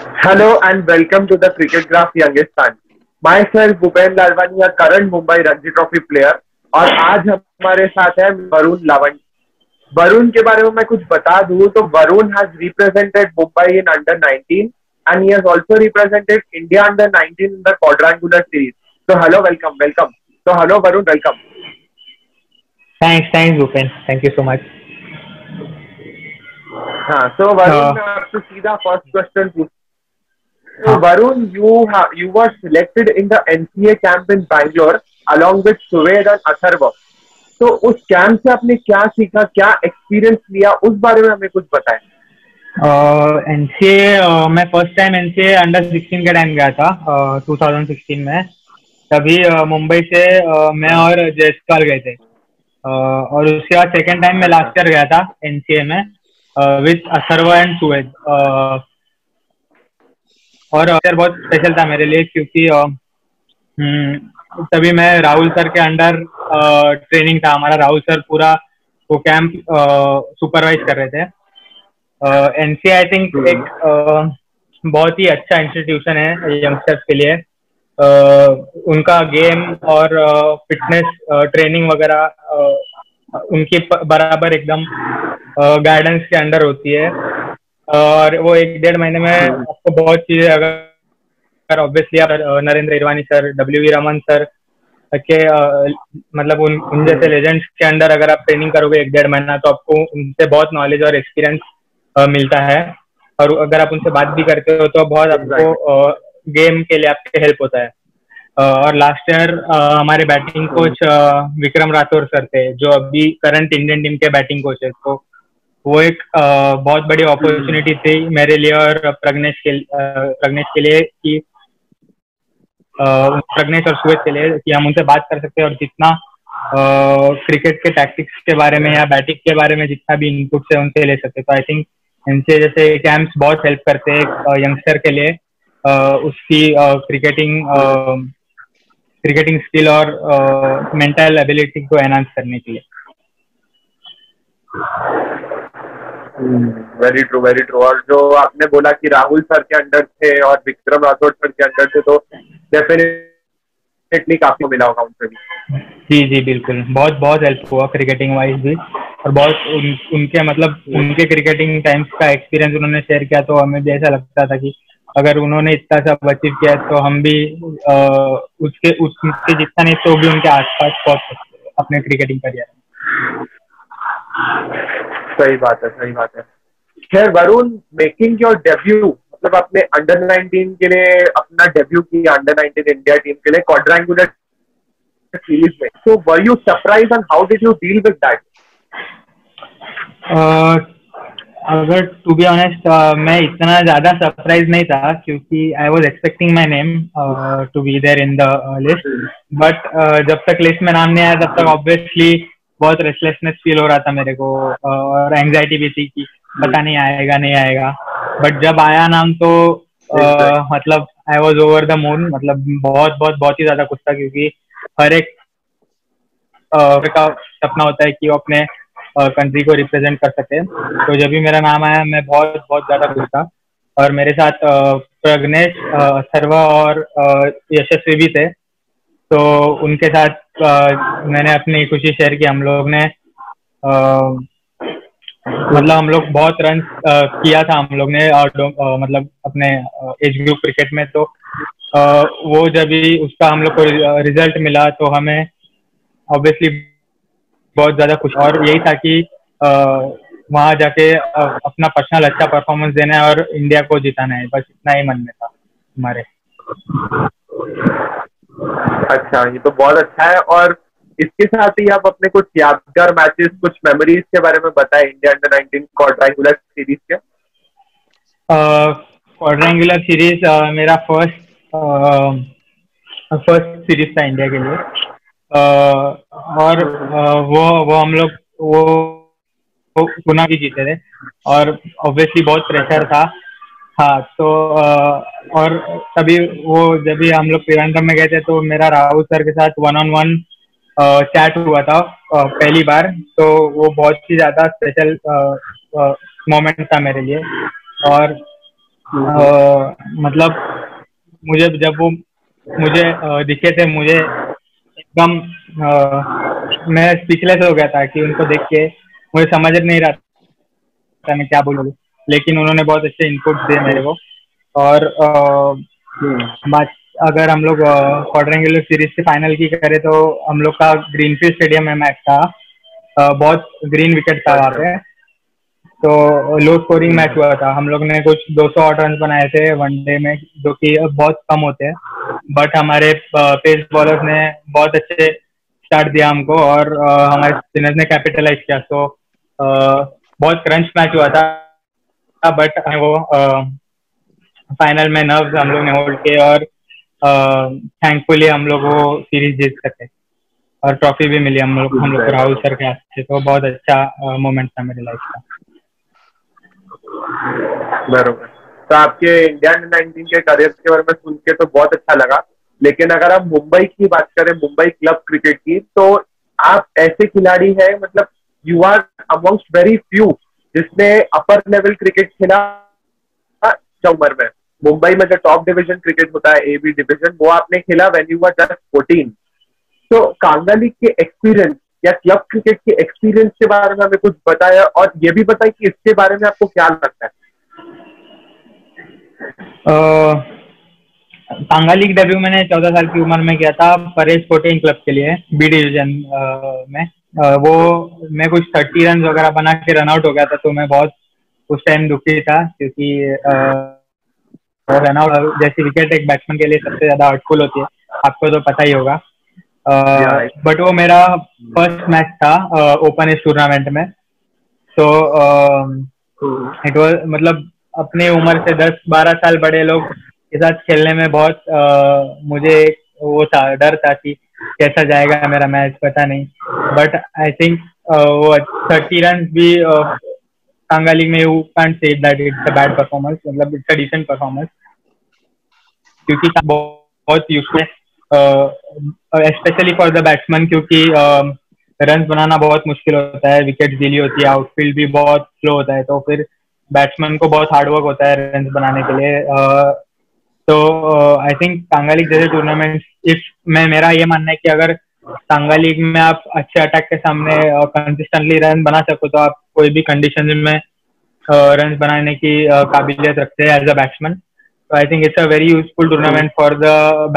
Hello and welcome to the Cricket Graph Youngest Fan. Myself Bhupen Lalwani, a current Mumbai Ranji trophy player, और आज हमारे साथ है वरुण लावंड। वरुण के बारे में मैं कुछ बता दूं तो Varun has represented Mumbai in under 19 and he has also represented India under 19 in the quadrangular series. So hello, welcome. So hello Varun, welcome. Thanks, Bhupen. Thank you so much. हाँ, so Varun, मैं आपसे सीधा फर्स्ट क्वेश्चन पूछ। So Varun, you were selected in the NCA camp in Bangalore along with Suved and Atharva. तो उस camp से आपने क्या सीखा, क्या एक्सपीरियंस लिया, उस बारे में हमें कुछ बताएं। एनसीए मैं फर्स्ट टाइम एनसीए अंडर 16 के टाइम गया था 2016 में। तभी मुंबई से मैं और जयसवाल गए थे, और उसके बाद सेकेंड टाइम मैं लास्ट ईयर गया था एनसीए में विद अथर्वा एंड सुवेद। और यार बहुत स्पेशल था मेरे लिए क्योंकि तभी मैं राहुल सर के अंडर ट्रेनिंग था हमारा। राहुल सर पूरा वो कैंप सुपरवाइज कर रहे थे। एनसीए आई थिंक एक बहुत ही अच्छा इंस्टीट्यूशन है यंगस्टर्स के लिए। उनका गेम और फिटनेस ट्रेनिंग वगैरह उनकी बराबर एकदम गाइडेंस के अंडर होती है, और वो 1-1.5 महीने में आपको बहुत चीजें, अगर ऑब्वियसली आप Narendra Hirwani sir, W Raman sir के मतलब उन जैसे लेजेंड्स के अंडर अगर आप ट्रेनिंग करोगे 1-1.5 महीना तो आपको उनसे बहुत नॉलेज और एक्सपीरियंस मिलता है। और अगर आप उनसे बात भी करते हो तो बहुत आपको गेम के लिए आपके हेल्प होता है। और लास्ट ईयर हमारे batting coach Vikram Rathore sir थे, जो अभी करंट इंडियन टीम के बैटिंग कोच है। तो वो एक बहुत बड़ी अपॉर्चुनिटी थी मेरे लिए और प्रज्ञेश के लिए कि प्रज्ञेश और सुवेद के लिए कि हम उनसे बात कर सकते हैं और जितना क्रिकेट के टैक्टिक्स के बारे में या बैटिंग के बारे में जितना भी इनपुट है उनसे ले सकते। तो आई थिंक इनसे जैसे कैंप्स बहुत हेल्प करते हैं यंगस्टर के लिए उसकी क्रिकेटिंग स्किल और मेंटल एबिलिटी को एनहांस करने के लिए। Very true. और जो आपने बोला कि राहुल सर के अंडर थे और विक्रम राठौर सर के अंडर थे, तो डेफिनेटली काफी मिला होगा उनसे भी। जी बिल्कुल, बहुत हेल्प हुआ क्रिकेटिंग वाइज भी। और बहुत उनके मतलब उनके क्रिकेटिंग टाइम्स का एक्सपीरियंस उन्होंने शेयर किया, तो हमें भी ऐसा लगता था कि अगर उन्होंने इतना सब अचीव किया तो हम भी उसके जितना नहीं तो भी उनके आसपास पहुंच सकते हैं अपने क्रिकेटिंग करियर में। सही बात है। खैर वरुण, मेकिंग योर डेब्यू, मतलब आपने अंडर 19 के लिए अपना डेब्यू किया, अंडर 19 इंडिया टीम के लिए क्वाड्रेंगुलर सीरीज में। So were you surprise and how did you deal with that? अगर टू बी ऑनेस्ट मैं इतना ज्यादा सरप्राइज नहीं था क्योंकि I was expecting my name to be there in the list. But जब तक लिस्ट में नाम नहीं आया तब तक ऑब्वियसली बहुत रेस्टलेसनेस फील हो रहा था मेरे को, और एंजाइटी भी थी कि पता नहीं आएगा। बट जब आया नाम तो मतलब I was over the moon. मतलब बहुत ही ज्यादा खुश था क्योंकि हर एक का सपना होता है कि वो अपने कंट्री को रिप्रेजेंट कर सके। तो जब भी मेरा नाम आया मैं बहुत ज्यादा खुश था। और मेरे साथ प्रज्ञेश, अथर्वा और यशस्वी भी थे, तो उनके साथ मैंने अपनी खुशी शेयर की। हम लोग ने मतलब हम लोग बहुत रन किया था हम लोग ने, मतलब अपने एज ग्रुप क्रिकेट में। तो वो जब भी उसका हम लोग को रिजल्ट मिला तो हमें ऑब्वियसली बहुत ज्यादा खुश, और यही था कि वहां जाके अपना पर्सनल अच्छा परफॉर्मेंस देना है और इंडिया को जिताना है। बस इतना ही मन में था हमारे। अच्छा, ये तो बहुत अच्छा है। और इसके साथ ही आप अपने कुछ यादगार मैचेस, कुछ मेमोरीज के बारे में बताएं इंडिया अंडर 19 क्वाड्रेंगुलर सीरीज के। क्वाड्रेंगुलर सीरीज मेरा फर्स्ट सीरीज था इंडिया के लिए। और वो हम लोग वो गुना भी जीते थे, और ऑब्वियसली बहुत प्रेशर था। हाँ, तो और तभी वो जब भी हम लोग त्रिवेंद्रम में गए थे तो मेरा राहुल सर के साथ 1-on-1 चैट हुआ था पहली बार। तो वो बहुत ही ज्यादा स्पेशल मोमेंट था मेरे लिए। और मतलब मुझे जब वो मुझे दिखे थे, मुझे एकदम मैं स्पीचलेस हो गया था कि उनको देख के मुझे समझ नहीं रहा था मैं क्या बोलूँ। लेकिन उन्होंने बहुत अच्छे इनपुट दिए मेरे को। और बात अगर हम लोग क्वाड्रेंगुलर सीरीज के फाइनल की करें तो हम लोग का ग्रीनफील्ड स्टेडियम में मैच था। बहुत ग्रीन विकेट था वहाँ पे, तो लो स्कोरिंग मैच हुआ था। हम लोग ने कुछ 208 रन बनाए थे वनडे में, जो कि बहुत कम होते हैं। बट हमारे पेस बॉलर्स ने बहुत अच्छे स्टार्ट दिया हमको, और हमारे स्पिनर्स ने कैपिटलाइज किया। तो बहुत क्रंच मैच हुआ था, बट वो फाइनल में नर्व्स हम लोग ने होल्ड किए, और थैंकफुली हम लोग वो सीरीज जीत सके, और ट्रॉफी भी मिली हम लोग को राहुल सर के हाथ से। तो बहुत अच्छा मोमेंट था मेरी लाइफ का। बरोबर। तो आपके इंडिया अंडर-19 के करियर के बारे में सुन के तो बहुत अच्छा लगा, लेकिन अगर हम मुंबई की बात करें, मुंबई क्लब क्रिकेट की, तो आप ऐसे खिलाड़ी हैं, मतलब you are amongst very few जिसने अपर लेवल क्रिकेट खेला उम्र में। मुंबई में जो टॉप डिवीजन क्रिकेट होता है, AB डिवीजन, वो आपने खेला व्हेन यू वर जस्ट 14। तो कांगा लीग के एक्सपीरियंस या क्लब क्रिकेट के एक्सपीरियंस के बारे में हमें कुछ बताया, और ये भी बताया कि इसके बारे में आपको क्या लगता है। कांगा लीग डेब्यू मैंने 14 साल की उम्र में किया था, परेश स्पोर्टिंग क्लब के लिए, बी डिवीजन में। वो मैं कुछ 30 रन वगैरह बना के रन आउट हो गया था, तो मैं बहुत उस टाइम दुखी था, क्योंकि रन आउट जैसी विकेट एक बैट्समैन के लिए सबसे ज्यादा हर्टफुल होती है, आपको तो पता ही होगा। बट वो मेरा फर्स्ट मैच था ओपन एज टूर्नामेंट में। तो इट वाज, मतलब अपनी उम्र से 10-12 साल बड़े लोग के साथ खेलने में बहुत मुझे वो था, डर था कि कैसा जाएगा मेरा मैच, पता नहीं। बट आई थिंक वो 30 रन भी कांगा लीग में, you can't say that it's a bad performance, मतलब इट्स अ डिसेंट परफॉर्मेंस, क्योंकि बहुत यूजफुल है स्पेशली फॉर द बैट्समैन, क्योंकि रन बनाना बहुत मुश्किल होता है, विकेट गीली होती है, आउटफील्ड भी बहुत स्लो होता है, तो फिर बैट्समैन को बहुत हार्डवर्क होता है रन बनाने के लिए। तो आई थिंक कांगा लीग जैसे टूर्नामेंट, इफ मैं मेरा ये मानना है कि अगर कांगा लीग में आप अच्छे अटैक के सामने कंसिस्टेंटली रन बना सको, तो आप कोई भी कंडीशन में रन बनाने की काबिलियत रखते हैं एज अ बैट्समैन। तो I think it's a very useful tournament for the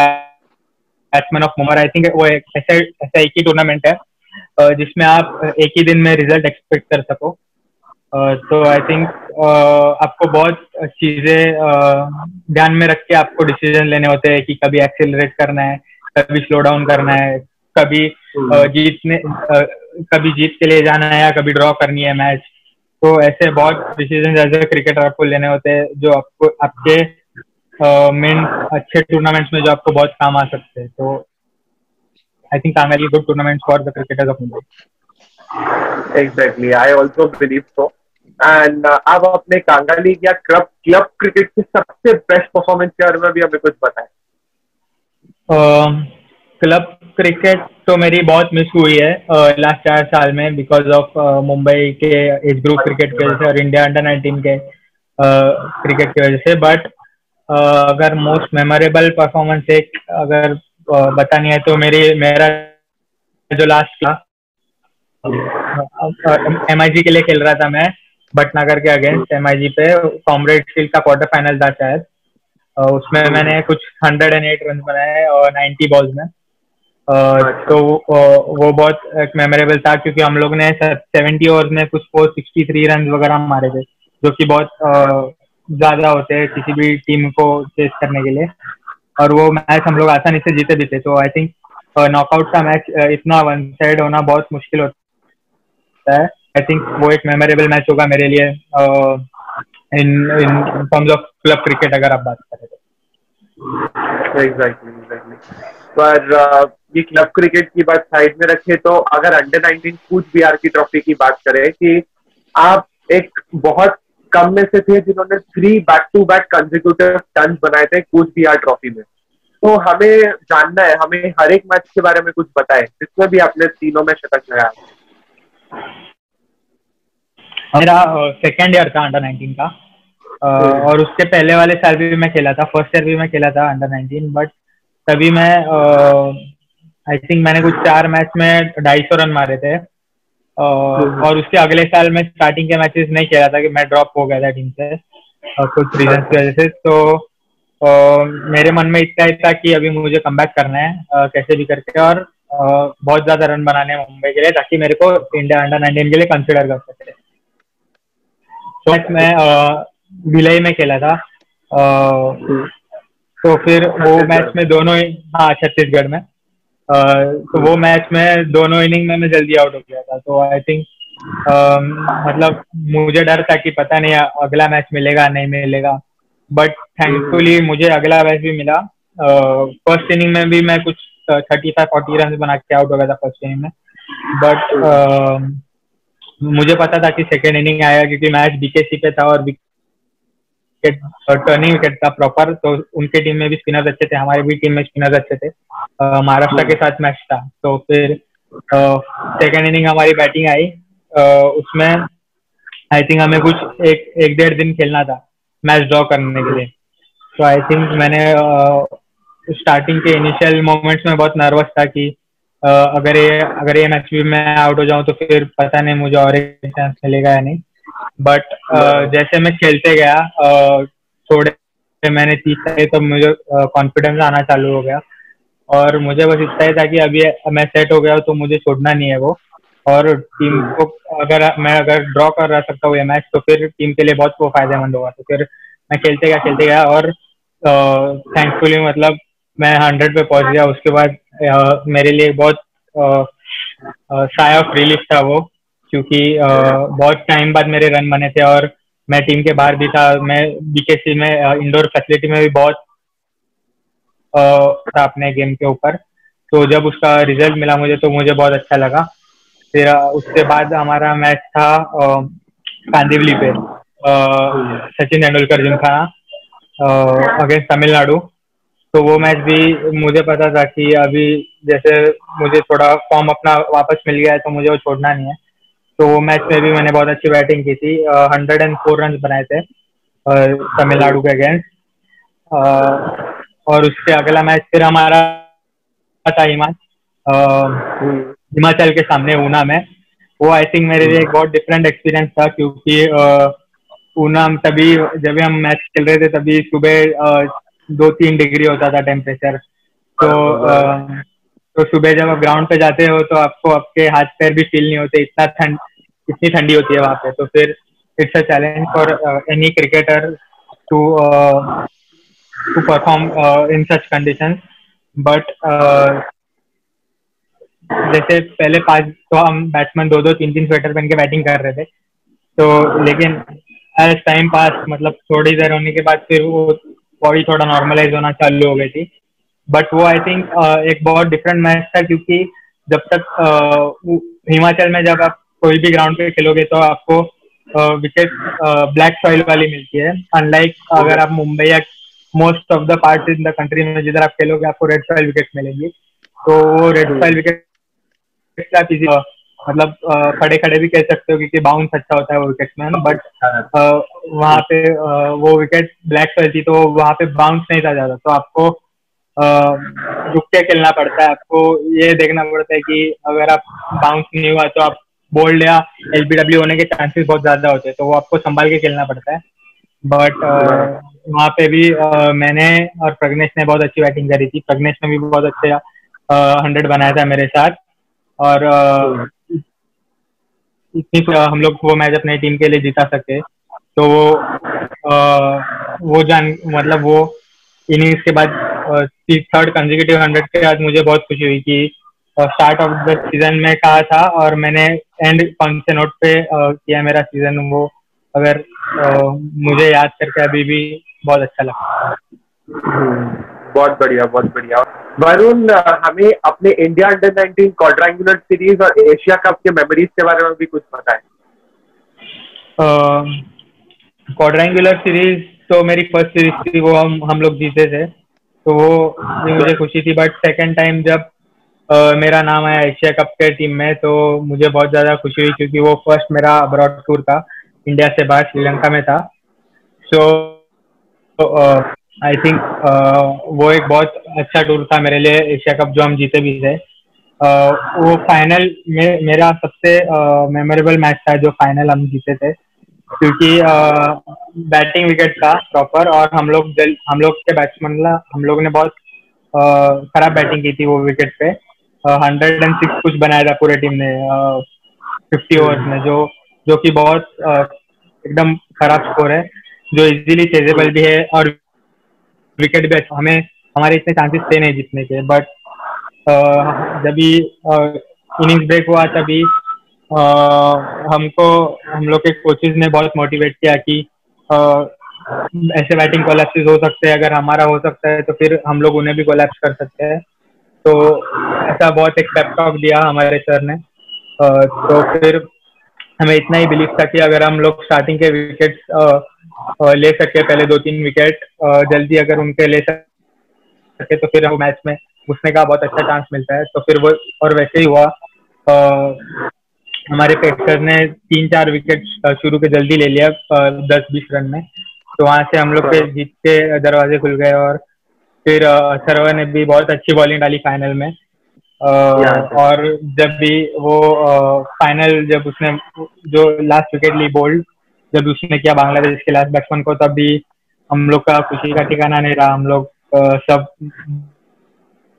batsman of Mumbai. I think वो ऐसा एक ही टूर्नामेंट है जिसमें आप एक ही दिन में रिजल्ट एक्सपेक्ट कर सको। तो आई थिंक आपको बहुत चीजें ध्यान में रख के आपको डिसीजन लेने होते हैं कि कभी एक्सेलरेट करना है, कभी स्लो डाउन करना है, कभी कभी जीत के लिए जाना है, या कभी ड्रॉ करनी है मैच। तो ऐसे बहुत डिसीजन एज ए क्रिकेटर आपको लेने होते हैं, जो आपको आपके मेन अच्छे टूर्नामेंट्स में जो आपको बहुत काम आ सकते हैं। तो I think Kanga league good tournament for the cricketers of Mumbai. Exactly, I also believe so. And आप अपने कांगा लीग या क्लब क्रिकेट की सबसे बेस्ट परफॉर्मेंस के बारे में भी हमें कुछ बताएं। क्लब क्रिकेट तो मेरी बहुत मिस हुई है लास्ट 4 साल में, बिकॉज ऑफ मुंबई के एज ग्रुप क्रिकेट की वजह से और इंडिया अंडर-19 के क्रिकेट की वजह से। बट अगर मोस्ट मेमोरेबल परफॉर्मेंस एक अगर बतानी है, तो मेरा जो लास्ट था MIG के लिए खेल रहा था मैं, भटनागर के अगेंस्ट MIG पे कॉमरेड शील्ड का क्वार्टर फाइनल था शायद। उसमें मैंने कुछ 108 रन बनाए और 90 बॉल्स में। तो वो बहुत एक मेमोरेबल था, क्योंकि हम लोग ने 70 ओवर में कुछ 463 रन वगैरह मारे थे, जो कि बहुत ज्यादा होते हैं किसी भी टीम को चेस करने के लिए। और वो मैच हम लोग आसानी से जीते भी थे। तो आई थिंक नॉकआउट का मैच इतना वन साइड होना बहुत मुश्किल होता है। आई थिंक वो एक मेमोरेबल मैच होगा मेरे लिए in in terms of club cricket, अगर आप बात करें तो। एग्जैक्टली। पर ये क्लब क्रिकेट की बात साइड में रखे, तो अगर अंडर-19 कूच बिहार की ट्रॉफी की बात करें, कि आप एक बहुत कम में से थे जिन्होंने 3 बैक-टू-बैक कंसेक्यूटिव टन्स बनाए थे कूच बिहार ट्रॉफी में। तो हमें जानना है, हमें हर एक मैच के बारे में कुछ बताएं जिसमें भी आपने तीनों में शतक लगाया। मेरा सेकेंड ईयर था अंडर-19 का। और उसके पहले वाले साल भी मैं खेला था, फर्स्ट ईयर भी मैं खेला था अंडर 19, बट तभी मैं आई थिंक मैंने कुछ 4 मैच में 250 रन मारे थे। और उसके अगले साल मैं स्टार्टिंग के मैचेस नहीं खेला था कि मैं ड्रॉप हो गया था टीम से कुछ रीजन की वजह से। तो मेरे मन में इतना ही था कि अभी मुझे कमबैक करना है कैसे भी करके, और बहुत ज्यादा रन बनाने हैं मुंबई के लिए ताकि मेरे को इंडिया अंडर 19 के लिए कंसिडर कर सके। तो मैच मैं भिलाई में खेला था। तो फिर वो मैच में दोनों ही, हाँ छत्तीसगढ़ में, तो वो मैच में दोनों इनिंग में मैं जल्दी आउट हो गया था। तो आई थिंक मतलब मुझे डर था कि पता नहीं अगला मैच मिलेगा नहीं मिलेगा, बट थैंकफुली मुझे अगला मैच भी मिला। फर्स्ट इनिंग में भी मैं कुछ 35-40 रन बना के आउट हो गया था फर्स्ट इनिंग में, बट मुझे पता था कि सेकेंड इनिंग आएगा क्योंकि मैच बीकेसी पे था और विकेट टर्निंग विकेट था प्रॉपर। तो उनके टीम में भी स्पिनर्स अच्छे थे, हमारे भी टीम में स्पिनर्स अच्छे थे। महाराष्ट्र के साथ मैच था, तो फिर सेकेंड इनिंग हमारी बैटिंग आई। उसमें आई थिंक हमें कुछ एक 1.5 दिन खेलना था मैच ड्रॉ करने के लिए। तो आई थिंक मैंने स्टार्टिंग के इनिशियल मोमेंट्स में बहुत नर्वस था कि अगर ये मैच भी मैं आउट हो जाऊं तो फिर पता नहीं मुझे और एक चांस मिलेगा या नहीं। बट जैसे मैं खेलते गया थोड़े मैंने सीखा तो मुझे कॉन्फिडेंस आना चालू हो गया, और मुझे बस इतना ही था कि अभी मैं सेट हो गया तो मुझे छोड़ना नहीं है वो। और टीम को अगर ड्रॉ कर रह सकता हूँ ये मैच तो फिर टीम के लिए बहुत वो फायदेमंद होगा। तो फिर मैं खेलते गया और थैंकफुली मतलब मैं 100 पे पहुंच गया। उसके बाद मेरे लिए बहुत साय ऑफ रिलीफ था वो, क्योंकि बहुत टाइम बाद मेरे रन बने थे और मैं टीम के बाहर भी था। मैं बीकेसी में इंडोर फैसिलिटी में भी बहुत था अपने गेम के ऊपर। तो जब उसका रिजल्ट मिला मुझे तो मुझे बहुत अच्छा लगा। फिर उसके बाद हमारा मैच था कांदिवली पे, सचिन तेंदुलकर जिमखाना अगेंस्ट तमिलनाडु। तो वो मैच भी मुझे पता था कि अभी जैसे मुझे थोड़ा फॉर्म अपना वापस मिल गया है तो मुझे वो छोड़ना नहीं है। तो वो मैच में भी मैंने बहुत अच्छी बैटिंग की थी, 104 रन बनाए थे तमिलनाडु के अगेंस्ट। और उससे अगला मैच फिर हमारा था हिमाचल के सामने ऊना में। वो आई थिंक मेरे लिए एक बहुत डिफरेंट एक्सपीरियंस था, क्योंकि ऊना तभी जब हम मैच खेल रहे थे तभी सुबह 2-3 डिग्री होता था टेम्परेचर। तो सुबह जब आप ग्राउंड पे जाते हो तो आपको आपके हाथ पैर भी फील नहीं होते, इतनी ठंडी होती है वहां पे। तो फिर it's a challenge for any cricketer to perform in such conditions. But जैसे पहले 5 तो हम बैट्समैन 2-2 3-3 स्वेटर पहन के बैटिंग कर रहे थे, तो लेकिन एज टाइम पास मतलब थोड़ी देर होने के बाद फिर वो बॉडी थोड़ा नॉर्मलाइज होना चालू हो गई थी। बट वो आई थिंक एक बहुत डिफरेंट मैच था, क्योंकि जब तक हिमाचल में जब आप कोई भी ग्राउंड पे खेलोगे तो आपको विकेट ब्लैक सॉइल वाली मिलती है, अनलाइक अगर आप मुंबई या most of the part in the country में जिधर आप खेलोगे आपको रेड सॉइल विकेट मिलेंगी। तो वो रेड सॉइल विकेट आप इजी मतलब खड़े खड़े भी कह सकते हो क्योंकि बाउंस अच्छा होता है वो विकेट में, बट वहाँ पे वो विकेट ब्लैक सॉइल थी तो वहाँ पे बाउंस नहीं था ज्यादा। तो आपको रुक के खेलना पड़ता है, आपको ये देखना पड़ता है कि अगर आप बाउंस नहीं हुआ तो आप बोल्ड या एलबीडब्ल्यू होने के चांसेस बहुत ज्यादा होते हैं, तो वो आपको संभाल के खेलना पड़ता है। बट वहाँ पे भी मैंने और प्रज्ञेश ने बहुत अच्छी बैटिंग करी थी। प्रज्ञेश ने भी बहुत अच्छे 100 बनाया था मेरे साथ, और इतनी हम लोग वो मैच अपने टीम के लिए जीता सके। तो वो मतलब वो इनिंग्स के बाद थर्ड कंसेक्यूटिव 100 के बाद मुझे बहुत खुशी हुई कि स्टार्ट ऑफ द सीजन में कहा था और मैंने एंड कौन से नोट पे किया मेरा सीजन, वो अगर मुझे याद करके अभी भी बहुत अच्छा लगता है। बहुत बढ़िया बहुत बढ़िया। वरुण, हमें अपने इंडिया अंडर 19 क्वाड्रेंगुलर सीरीज और एशिया कप के मेमोरीज के बारे में भी कुछ बताएं। क्वाड्रेंगुलर सीरीज तो मेरी फर्स्ट सीरीज थी, वो हम लोग जीते थे, तो वो मुझे खुशी थी। बट सेकंड टाइम जब मेरा नाम आया एशिया कप के टीम में तो मुझे बहुत ज्यादा खुशी हुई, क्योंकि वो फर्स्ट मेरा अब्रॉड टूर था, इंडिया से बाहर श्रीलंका में था। सो आई थिंक वो एक बहुत अच्छा टूर था मेरे लिए, एशिया कप जो हम जीते भी थे। वो फाइनल में मेरा सबसे मेमोरेबल मैच था, जो फाइनल हम जीते थे, क्योंकि बैटिंग विकेट था प्रॉपर, और हम लोग के बैट्समैन, हम लोग ने बहुत खराब बैटिंग की थी वो विकेट पे। 106 कुछ बनाया था पूरे टीम ने 50 ओवर्स में, जो कि बहुत एकदम खराब स्कोर है, जो इजीली चेजेबल भी है, और विकेट भी अच्छा। हमें हमारे इतने चांसेस थे नहीं जीतने के, बट जब भी इनिंग्स ब्रेक हुआ तभी हमको हम लोग के कोचेज ने बहुत मोटिवेट किया कि ऐसे बैटिंग कोलैप्सेस हो सकते हैं, अगर हमारा हो सकता है तो फिर हम लोग उन्हें भी कोलैप्स कर सकते हैं। तो ऐसा बहुत एक पेप टॉक दिया हमारे सर ने। तो फिर हमें इतना ही बिलीव था कि अगर हम लोग स्टार्टिंग के विकेट्स ले सके, पहले 2-3 विकेट जल्दी अगर उनके ले सके, तो फिर हम मैच में घुसने का बहुत अच्छा चांस मिलता है। तो फिर वो, और वैसे ही हुआ। हमारे पेसर ने 3-4 विकेट शुरू के जल्दी ले लिया 10-20 रन में। तो वहां से हम लोग के जीत के दरवाजे खुल गए, और फिर सरवर ने भी बहुत अच्छी बॉलिंग डाली फाइनल में। और जब भी वो फाइनल, जब उसने जो लास्ट विकेट ली बोल्ड, जब उसने किया बांग्लादेश के लास्ट बैट्समैन को, तब भी हम लोग का खुशी का ठिकाना नहीं रहा। हम लोग सब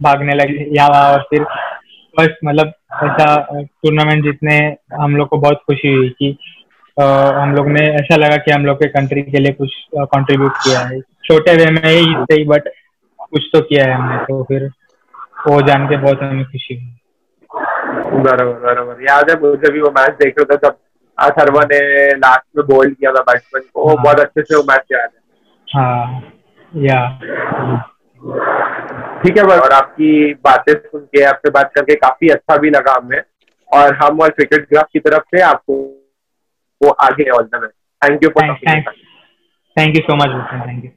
भागने लगे यहाँ वहाँ, और फिर बस मतलब ऐसा टूर्नामेंट जीतने हम लोग को बहुत खुशी हुई कि हम लोग ने, ऐसा लगा कि हम लोग के कंट्री के लिए कुछ कंट्रीब्यूट किया है, छोटे वे में ही सही, बट कुछ तो किया है हमने। तो फिर वो जान के बहुत हमें खुशी हुई। बराबर बराबर, याद है मुझे भी वो मैच देख रहा था जब अथर्वा ने लास्ट में बोल्ड किया था बैट्समैन को, वो बहुत अच्छे से वो मैच याद है। हाँ, या ठीक है भाई, और आपकी बातें सुन के, आपसे बात करके काफी अच्छा भी लगा हमें, और हम और क्रिकेट ग्राफ की तरफ से आपको वो आगे all the best. Thank you for, thank you so much, thank you.